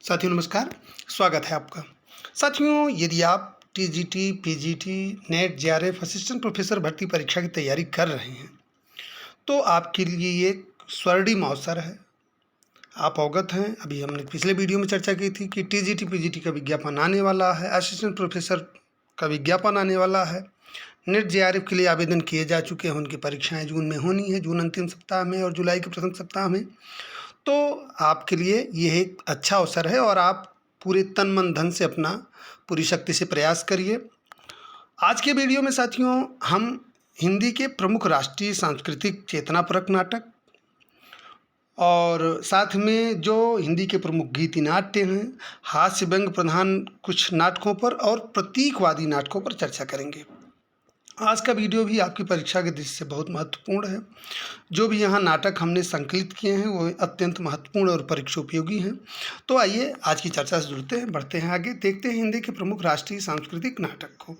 साथियों नमस्कार, स्वागत है आपका। साथियों, यदि आप TGT, PGT, net, JRF assistant professor भर्ती परीक्षा की तैयारी कर रहे हैं, तो आपके लिए ये एक स्वर्णिम अवसर है। आप अवगत हैं, अभी हमने पिछले वीडियो में चर्चा की थी कि टीजीटी, पीजीटी का विज्ञापन आने वाला है, असिस्टेंट प्रोफेसर का विज्ञापन आने वाला है। नेट जेआरएफ के लिए आवेदन किए जा चुके हैं, उनकी परीक्षाएँ जून में होनी है, जून अंतिम सप्ताह में और जुलाई के प्रथम सप्ताह में। तो आपके लिए यह एक अच्छा अवसर है और आप पूरे तन मन धन से अपना पूरी शक्ति से प्रयास करिए। आज के वीडियो में साथियों हम हिंदी के प्रमुख राष्ट्रीय सांस्कृतिक चेतनापरक नाटक और साथ में जो हिंदी के प्रमुख गीति नाट्य हैं, हास्य व्यंग प्रधान कुछ नाटकों पर और प्रतीकवादी नाटकों पर चर्चा करेंगे। आज का वीडियो भी आपकी परीक्षा के दृष्टि से बहुत महत्वपूर्ण है। जो भी यहाँ नाटक हमने संकलित किए हैं वो अत्यंत महत्वपूर्ण और परीक्षा उपयोगी हैं। तो आइए आज की चर्चा से जुड़ते हैं, बढ़ते हैं आगे, देखते हैं हिंदी के प्रमुख राष्ट्रीय सांस्कृतिक नाटक को।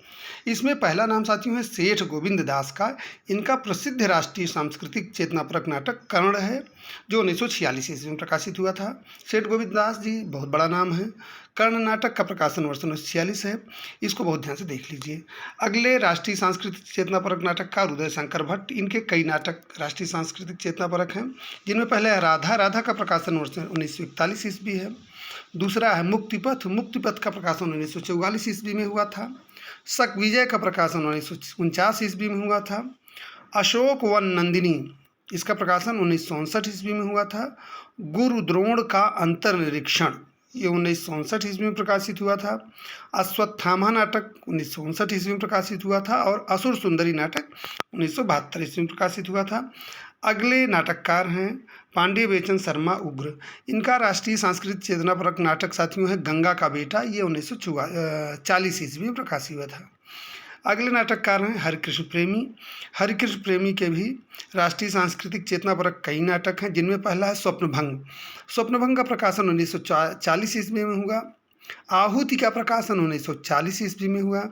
इसमें पहला नाम साथियों है सेठ गोविंद दास का। इनका प्रसिद्ध राष्ट्रीय सांस्कृतिक चेतनापरक नाटक कर्ण है, जो 1946 ईस्वी में प्रकाशित हुआ था। सेठ गोविंद दास जी बहुत बड़ा नाम है। कर्ण नाटक का प्रकाशन वर्ष 1946 है। इसको बहुत ध्यान से देख लीजिए। अगले राष्ट्रीय सांस्कृतिक चेतनापरक नाटककार उदय शंकर भट्ट। इनके कई नाटक राष्ट्रीय सांस्कृतिक चेतनापरक हैं, जिनमें पहले है राधा। राधा का प्रकाशन वर्ष 1941 ईस्वी है। दूसरा है मुक्तिपथ। मुक्तिपथ का प्रकाशन 1944 ईस्वी में हुआ था। शक विजय का प्रकाशन 1949 ईस्वी में हुआ था। अशोक वन नंदिनी, इसका प्रकाशन 1959 ईस्वी में हुआ था। गुरु द्रोण का अंतर्निरीक्षण, ये 1959 ईस्वी में प्रकाशित हुआ था। अश्वत्थामा नाटक 1959 ईस्वी में प्रकाशित हुआ था और असुर सुंदरी नाटक 1972 ईस्वी में प्रकाशित हुआ था। अगले नाटककार हैं पांडे बेचन शर्मा उग्र। इनका राष्ट्रीय सांस्कृतिक चेतनापरक नाटक साथियों है गंगा का बेटा। ये 1940 ईस्वी में प्रकाशित हुआ था। अगले नाटककार हैं हरिकृष्ण प्रेमी। हरिकृष्ण प्रेमी के भी राष्ट्रीय सांस्कृतिक चेतनापरक कई नाटक हैं, जिनमें पहला है स्वप्नभंग। स्वप्नभंग का प्रकाशन 1940 ईस्वी में हुआ। आहुति का प्रकाशन 1940 ईस्वी में हुआ।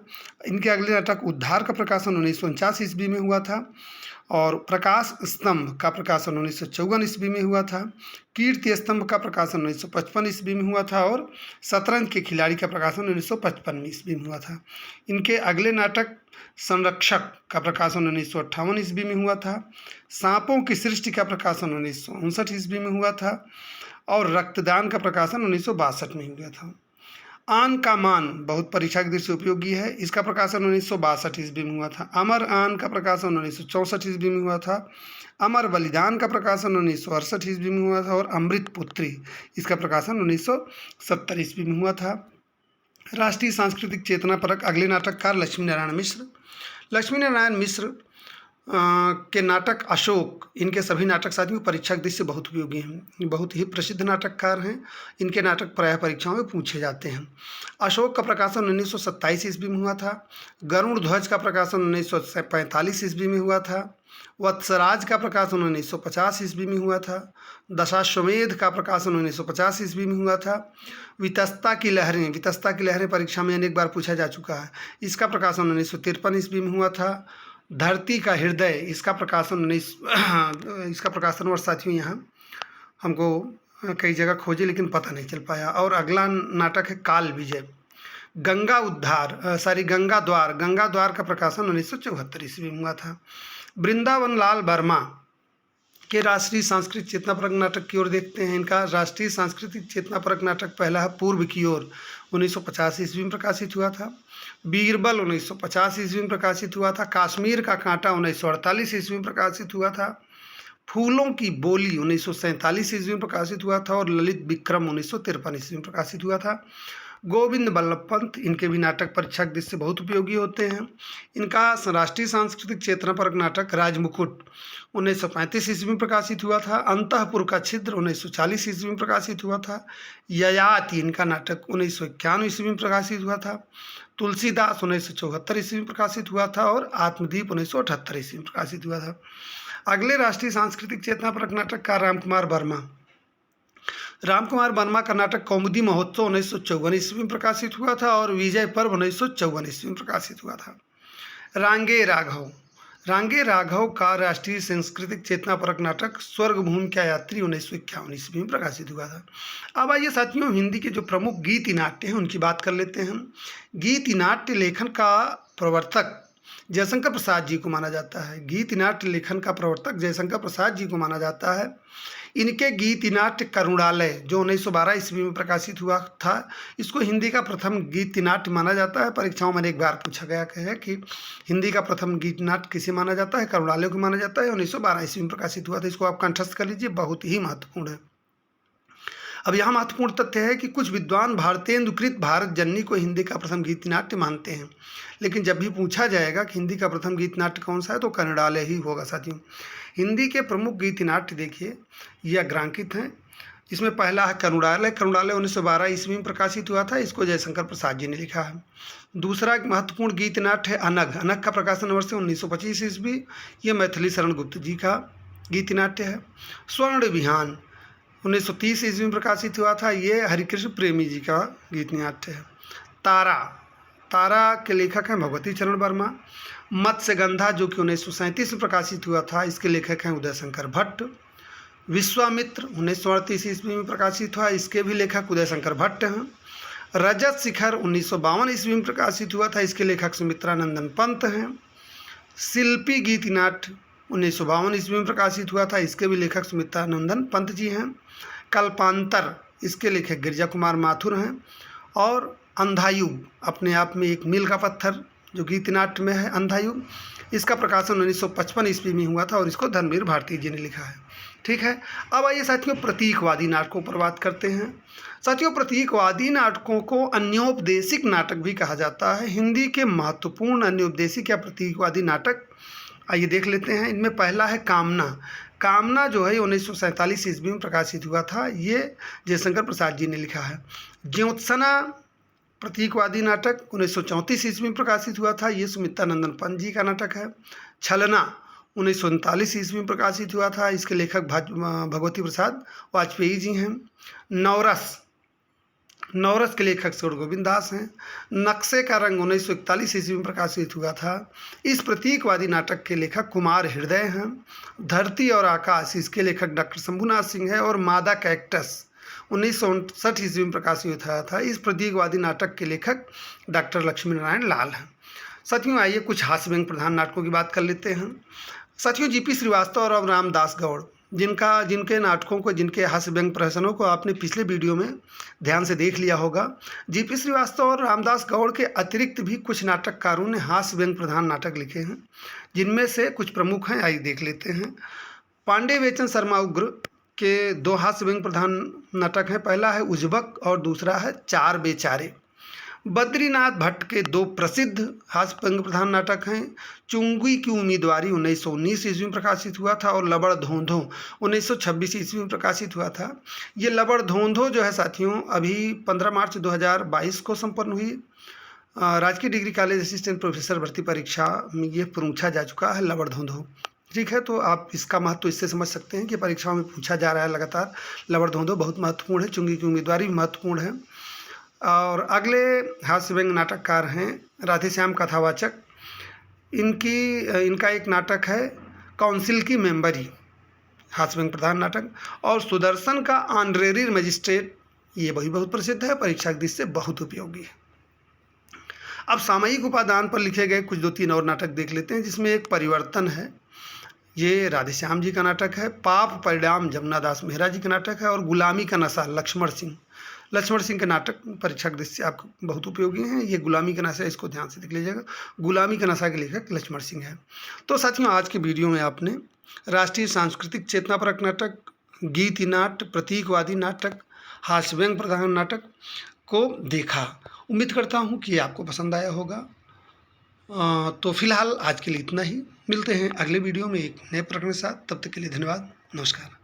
इनके अगले नाटक उद्धार का प्रकाशन 1949 ईस्वी में हुआ था और प्रकाश स्तंभ का प्रकाशन 1954 ईस्वी में हुआ था। कीर्ति स्तंभ का प्रकाशन 1955 ईस्वी में हुआ था और शतरंज के खिलाड़ी का प्रकाशन 1955 ईस्वी में हुआ था। इनके अगले नाटक संरक्षक का प्रकाशन 1958 ईस्वी में हुआ था। सांपों की सृष्टि का प्रकाशन 1959 ईस्वी में हुआ था और रक्तदान का प्रकाशन 1962 में हुआ था। आन का मान बहुत परीक्षा की दृष्टि से उपयोगी है। इसका प्रकाशन 1962 ईस्वी में हुआ था। अमर आन का प्रकाशन 1964 ईस्वी में हुआ था। अमर बलिदान का प्रकाशन 1968 ईस्वी में हुआ था और अमृत पुत्री, इसका प्रकाशन 1970 ईस्वी में हुआ था। राष्ट्रीय सांस्कृतिक चेतनापरक अगले नाटककार लक्ष्मी नारायण मिश्र। लक्ष्मी नारायण मिश्र के नाटक अशोक, इनके सभी नाटक साथियों परीक्षा की दृष्टि से बहुत उपयोगी हैं। ये बहुत ही प्रसिद्ध नाटककार हैं। इनके नाटक प्रायः परीक्षाओं में पूछे जाते हैं। अशोक का प्रकाशन 1927 ईस्वी में हुआ था। गरुड़ ध्वज का प्रकाशन 1945 ईस्वी में हुआ था। वत्सराज का प्रकाशन 1950 ईस्वी में हुआ था। दशाश्वमेध का प्रकाशन 1950 ईस्वी में हुआ था। वितस्ता की लहरें परीक्षा में अनेक बार पूछा जा चुका है। इसका प्रकाशन 1953 ईस्वी में हुआ था। धरती का हृदय, इसका प्रकाशन वर्ष साथियों यहाँ हमको कई जगह खोजे लेकिन पता नहीं चल पाया। और अगला नाटक है काल विजय। गंगा द्वार का प्रकाशन 1974 ईस्वी में हुआ था। वृंदावन लाल वर्मा के राष्ट्रीय सांस्कृतिक चेतनापरक नाटक की ओर देखते हैं। इनका राष्ट्रीय सांस्कृतिक चेतनापरक नाटक पहला है पूर्व की ओर, 1950 ईस्वी में प्रकाशित हुआ था। बीरबल 1950 ईस्वी में प्रकाशित हुआ था। कश्मीर का कांटा 1948 ईस्वी में प्रकाशित हुआ था। फूलों की बोली 1947 ईस्वी में प्रकाशित हुआ था और ललित विक्रम 1953 ईस्वी में प्रकाशित हुआ था। गोविंद बल्लभ पंत, इनके भी नाटक परीक्षा के दृष्टि से बहुत उपयोगी होते हैं। इनका राष्ट्रीय सांस्कृतिक चेतनापरक नाटक राजमुकुट 1935 ईस्वी में प्रकाशित हुआ था। अंतःपुर का छिद्र 1940 ईस्वी में प्रकाशित हुआ था। ययाति, इनका नाटक 1991 ईस्वी में प्रकाशित हुआ था। तुलसीदास 1974 ईस्वी में प्रकाशित हुआ था और आत्मदीप 1978 ईस्वी में प्रकाशित हुआ था। अगले राष्ट्रीय सांस्कृतिक चेतनापरक नाटककार रामकुमार वर्मा। रामकुमार वर्मा का नाटक कौमुदी महोत्सव 1954 ईस्वी में प्रकाशित हुआ था और विजय पर्व 1954 ईस्वी में प्रकाशित हुआ था। रांगे राघव। रांगे राघव का राष्ट्रीय सांस्कृतिक चेतनापरक नाटक स्वर्गभूमि का यात्री 1951 ईस्वी में प्रकाशित हुआ था। अब आइए साथियों, हिंदी के जो प्रमुख गीति नाट्य हैं उनकी बात कर लेते हैं। गीति नाट्य लेखन का प्रवर्तक जयशंकर प्रसाद जी को माना जाता है। गीति नाट्य लेखन का प्रवर्तक जयशंकर प्रसाद जी को माना जाता है। इनके गीति नाट्य करुणालय जो 1912 ईस्वी में प्रकाशित हुआ था, इसको हिंदी का प्रथम गीति नाट्य माना जाता है। परीक्षाओं में एक बार पूछा गया है कि हिंदी का प्रथम गीति नाट्य किसे माना जाता है, करुणालय को माना जाता है। 1912 ईस्वी में प्रकाशित हुआ था। इसको आप कंठस्थ कर लीजिए, बहुत ही महत्वपूर्ण है। अब यहाँ महत्वपूर्ण तथ्य है कि कुछ विद्वान भारतेंदुकृत भारत जननी को हिंदी का प्रथम गीति नाट्य मानते हैं, लेकिन जब भी पूछा जाएगा कि हिंदी का प्रथम गीति नाट्य कौन सा है तो करुणालय ही होगा। साथियों, हिंदी के प्रमुख गीति नाट्य देखिए, ये अग्रांकित हैं। इसमें पहला है करुणालय। करुणालय 1912 ईस्वी में प्रकाशित हुआ था। इसको जयशंकर प्रसाद जी ने लिखा है। दूसरा एक महत्वपूर्ण गीति नाट्य है अनग। अनग का प्रकाशन वर्ष 1925 ईस्वी। ये मैथिली शरण गुप्त जी का गीति नाट्य है। स्वर्ण विहान 1930 ईस्वी में प्रकाशित हुआ था। ये हरिकृष्ण प्रेमी जी का गीत नाट्य है। तारा, तारा के लेखक हैं भगवती चरण वर्मा। मत्स्यगंधा जो कि 1937 में प्रकाशित हुआ था, इसके लेखक हैं उदय शंकर भट्ट। विश्वामित्र 1938 ईस्वी में प्रकाशित हुआ, इसके भी लेखक उदय शंकर भट्ट हैं। रजत शिखर 1952 ईस्वी में प्रकाशित हुआ था, इसके लेखक सुमित्रानंदन पंत हैं। शिल्पी गीति नाट्य 1952 ईस्वी में प्रकाशित हुआ था, इसके भी लेखक सुमित्रानंदन पंत जी हैं। कल्पांतर, इसके लेखक गिरिजा कुमार माथुर हैं। और अंधायुग अपने आप में एक मील का पत्थर जो गीति नाट्य में है, अंधायुग, इसका प्रकाशन 1955 ईस्वी में हुआ था और इसको धर्मवीर भारती जी ने लिखा है। ठीक है, अब आइए साथियों प्रतीकवादी नाटकों पर बात करते हैं। साथियों, प्रतीकवादी नाटकों को अन्योपदेशिक नाटक भी कहा जाता है। हिंदी के महत्वपूर्ण अन्योपदेशिक या प्रतीकवादी नाटक आइए देख लेते हैं। इनमें पहला है कामना। कामना जो है 1947 ईस्वी में प्रकाशित हुआ था। ये जयशंकर प्रसाद जी ने लिखा है। ज्योत्सना प्रतीकवादी नाटक 1934 ईस्वी में प्रकाशित हुआ था। ये सुमित्रानंदन पंत जी का नाटक है। छलना 1939 ईस्वी में प्रकाशित हुआ था। इसके लेखक भगवती प्रसाद वाजपेयी जी हैं। नवरस, नवरस के लेखक सुर गोविंद दास हैं। नक्शे का रंग 1941 ईस्वी में प्रकाशित हुआ था। इस प्रतीकवादी नाटक के लेखक कुमार हृदय हैं। धरती और आकाश, इसके लेखक डॉक्टर शंभुनाथ सिंह है। और मादा कैक्टस 1959 ईस्वी में प्रकाशित हुआ था। इस प्रतीकवादी नाटक के लेखक डॉक्टर लक्ष्मी नारायण लाल हैं। साथियों, आइए कुछ हास्य व्यंग प्रधान नाटकों की बात कर लेते हैं। साथियों, जीपी श्रीवास्तव और रामदास गौड़ जिनके नाटकों को, जिनके हास्य व्यंग प्रहसनों को आपने पिछले वीडियो में ध्यान से देख लिया होगा। जीपी श्रीवास्तव और रामदास गौड़ के अतिरिक्त भी कुछ नाटककारों ने हास्य व्यंग प्रधान नाटक लिखे हैं, जिनमें से कुछ प्रमुख हैं, आइए देख लेते हैं। पांडे बेचन शर्मा उग्र के दो हास्य व्यंग प्रधान नाटक हैं। पहला है उज्बक और दूसरा है चार बेचारे। बद्रीनाथ भट्ट के दो प्रसिद्ध हास्य व्यंग प्रधान नाटक हैं। चुंगी की उम्मीदवारी 1919 ईस्वी में प्रकाशित हुआ था और लबड़ धोंधो 1926 ईस्वी में प्रकाशित हुआ था। ये लबड़ धोंधो जो है साथियों, अभी 15 मार्च 2022 को संपन्न हुई राजकीय डिग्री कॉलेज असिस्टेंट प्रोफेसर भर्ती परीक्षा में ये पूछा जा चुका है लबड़ धोंधो। ठीक है, तो आप इसका महत्व इससे समझ सकते हैं कि परीक्षाओं में पूछा जा रहा है लगातार। लबड़ धोंधो बहुत महत्वपूर्ण है। चुंगी की उम्मीदवारी भी महत्वपूर्ण है। और अगले हास्य व्यंग नाटककार हैं राधेश्याम कथावाचक। इनका एक नाटक है काउंसिल की मेंबरी, हास्य व्यंग प्रधान नाटक। और सुदर्शन का ऑनरेरी मजिस्ट्रेट, ये भी बहुत प्रसिद्ध है, परीक्षा की दृष्टि से बहुत उपयोगी है। अब सामयिक उपादान पर लिखे गए कुछ 2-3 और नाटक देख लेते हैं, जिसमें एक परिवर्तन है। ये राधेश्याम जी का नाटक है। पाप परिणाम जमुना दास मेहरा जी का नाटक है। और गुलामी का नशा लक्ष्मण सिंह के नाटक परीक्षा की दृष्टि से आपको बहुत उपयोगी हैं। ये गुलामी का नशा, इसको ध्यान से देख लीजिएगा। गुलामी का नशा के लेखक लक्ष्मण सिंह है। तो साथियों, आज के वीडियो में आपने राष्ट्रीय सांस्कृतिक चेतनापरक नाटक, गीति नाट्य, प्रतीकवादी नाटक, हास्य व्यंग प्रधान नाटक को देखा। उम्मीद करता हूँ कि आपको पसंद आया होगा। तो फिलहाल आज के लिए इतना ही। मिलते हैं अगले वीडियो में एक नए प्रकरण के साथ। तब तक के लिए धन्यवाद। नमस्कार।